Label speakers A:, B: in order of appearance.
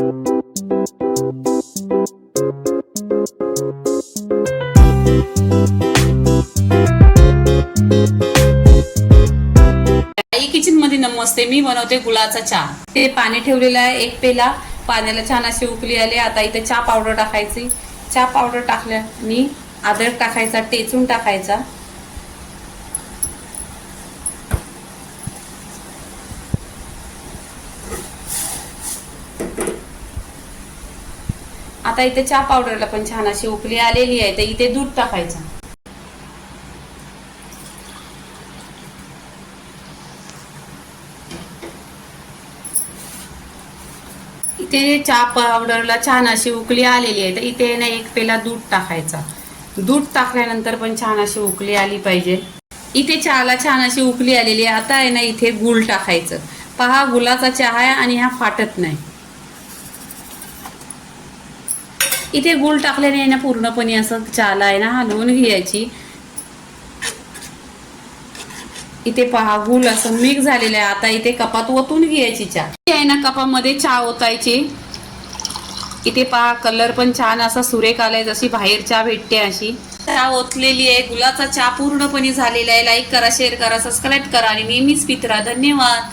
A: Kitchen मध्ये नमस्ते. मी बनवते गुळाचा चहा. ते पाणी ठेवलेलं आहे 1 पेला. पाण्याला छान अशी उकळी आली. आता इथे चहा पावडर टाकायची. चहा पावडर टाकल्याने अद्रक टाकायचा, टेचून टाकायचा. आता इथे चहा पावडरला पण छान अशी उकळी आलेली आहे. तर इथे दूध टाकायचं. इथे चहा पावडरला छान अशी उकळी आलेली आहे. तर इथे ना 1 पेला दूध टाकायचा. दूध टाकल्यानंतर पण छान अशी उकळी आली पाहिजे. इथे चहाला छान अशी उकळी आलेली आहे. आता आहे ना इथे गूळ टाकायचं. पहा, गुळाचा चहा आहे आणि हा फाटत नाही. इथे गूळ टाकल्याने ना पूर्णपणे असं चहाला आहे ना हलवून घ्यायची. इथे पहा, गूळ असं मिक्स झालेलं आहे. आता इथे कपात ओतून घ्यायची चहा. आहे ना कपामध्ये चहा ओतायची. इथे पहा, कलर पण छान असा सुरेख आलाय, जशी बाहेर चहा भेटते अशी चहा ओतलेली आहे. गुळाचा चहा पूर्णपणे झालेला आहे. लाईक करा, शेअर करा, सबस्क्राईब करा आणि नेहमीच पित राहा. धन्यवाद.